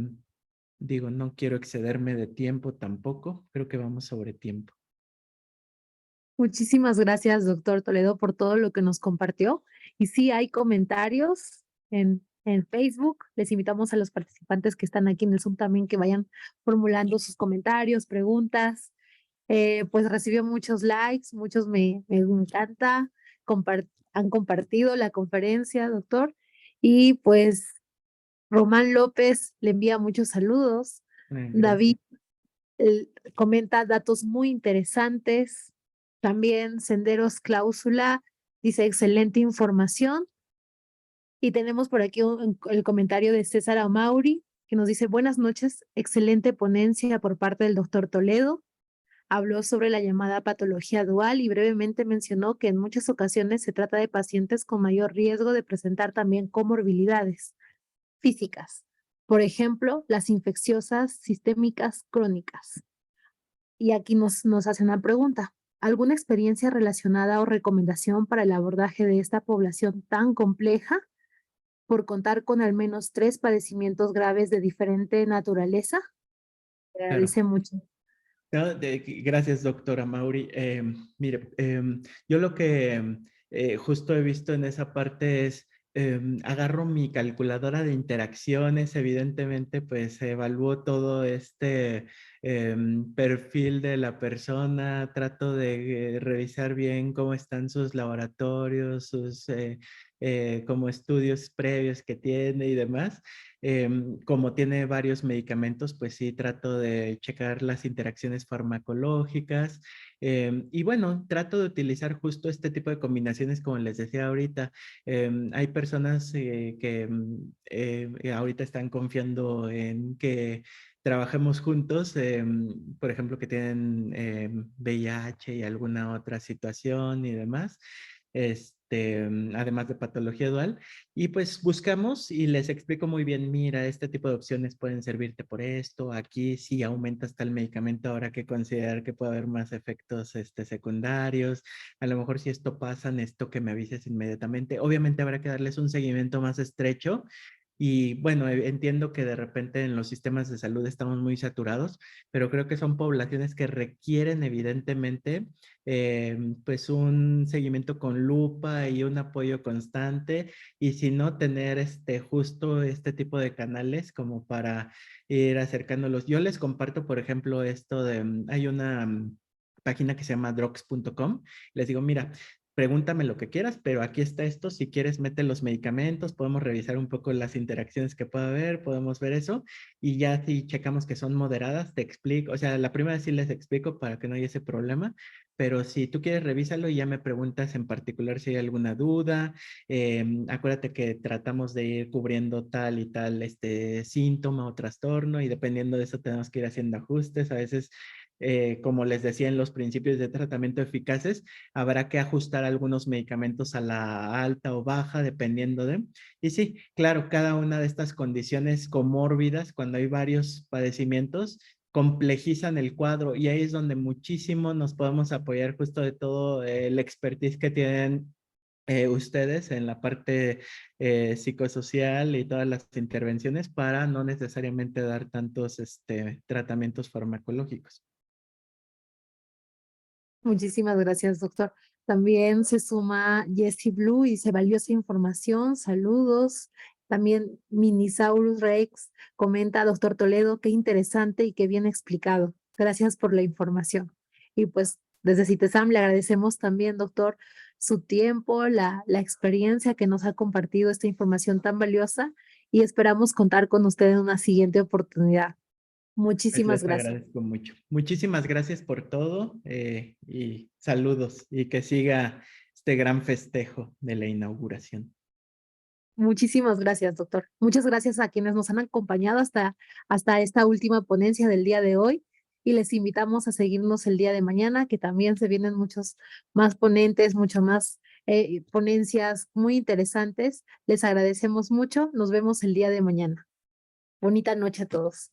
Digo, no quiero excederme de tiempo tampoco. Creo que vamos sobre tiempo. Muchísimas gracias, doctor Toledo, por todo lo que nos compartió. Y sí, hay comentarios en Facebook. Les invitamos a los participantes que están aquí en el Zoom también que vayan formulando sus comentarios, preguntas. Pues recibió muchos likes, muchos me encanta, han compartido la conferencia, doctor. Y pues Román López le envía muchos saludos. Gracias. David comenta datos muy interesantes. También Senderos Cláusula dice excelente información. Y tenemos por aquí el comentario de César Amauri, que nos dice buenas noches, excelente ponencia por parte del doctor Toledo. Habló sobre la llamada patología dual y brevemente mencionó que en muchas ocasiones se trata de pacientes con mayor riesgo de presentar también comorbilidades físicas. Por ejemplo, las infecciosas sistémicas crónicas. Y aquí nos hace una pregunta. ¿Alguna experiencia relacionada o recomendación para el abordaje de esta población tan compleja por contar con al menos 3 padecimientos graves de diferente naturaleza? Claro. Agradece mucho. No, gracias, doctora Mauri. Mire, yo lo que justo he visto en esa parte es agarro mi calculadora de interacciones, evidentemente, pues evalúo todo este perfil de la persona, trato de revisar bien cómo están sus laboratorios, sus como estudios previos que tiene y demás. Como tiene varios medicamentos, pues sí, trato de checar las interacciones farmacológicas. Y bueno, trato de utilizar justo este tipo de combinaciones, como les decía ahorita. Hay personas que ahorita están confiando en que trabajemos juntos, por ejemplo, que tienen VIH y alguna otra situación y demás, además de patología dual. Y pues buscamos y les explico muy bien, mira, este tipo de opciones pueden servirte por esto, aquí si aumentas tal medicamento, ahora que considerar que puede haber más efectos secundarios, a lo mejor si esto pasa, necesito que me avises inmediatamente. Obviamente habrá que darles un seguimiento más estrecho y bueno, entiendo que de repente en los sistemas de salud estamos muy saturados, pero creo que son poblaciones que requieren evidentemente pues un seguimiento con lupa y un apoyo constante y si no tener justo este tipo de canales como para ir acercándolos. Yo les comparto, por ejemplo, esto de, hay una página que se llama drugs.com. Les digo, mira, pregúntame lo que quieras, pero aquí está esto. Si quieres, mete los medicamentos, podemos revisar un poco las interacciones que pueda haber, podemos ver eso. Y ya si checamos que son moderadas, te explico. O sea, la primera sí les explico para que no haya ese problema, pero si tú quieres, revísalo y ya me preguntas en particular si hay alguna duda. Acuérdate que tratamos de ir cubriendo tal y tal síntoma o trastorno y dependiendo de eso tenemos que ir haciendo ajustes. A veces como les decía en los principios de tratamiento eficaces, habrá que ajustar algunos medicamentos a la alta o baja, dependiendo de. Y sí, claro, cada una de estas condiciones comórbidas, cuando hay varios padecimientos, complejizan el cuadro y ahí es donde muchísimo nos podemos apoyar justo de todo el expertise que tienen ustedes en la parte psicosocial y todas las intervenciones para no necesariamente dar tantos tratamientos farmacológicos. Muchísimas gracias, doctor. También se suma Jessie Blue y se valiosa información. Saludos. También Minisaurus Rex comenta, doctor Toledo, qué interesante y qué bien explicado. Gracias por la información. Y pues desde CITESAM le agradecemos también, doctor, su tiempo, la experiencia que nos ha compartido esta información tan valiosa y esperamos contar con usted en una siguiente oportunidad. Pues Muchísimas les gracias. agradezco mucho. Muchísimas gracias por todo y saludos y que siga este gran festejo de la inauguración. Muchísimas gracias, doctor. Muchas gracias a quienes nos han acompañado hasta esta última ponencia del día de hoy y les invitamos a seguirnos el día de mañana, que también se vienen muchos más ponentes, mucho más ponencias muy interesantes. Les agradecemos mucho. Nos vemos el día de mañana. Bonita noche a todos.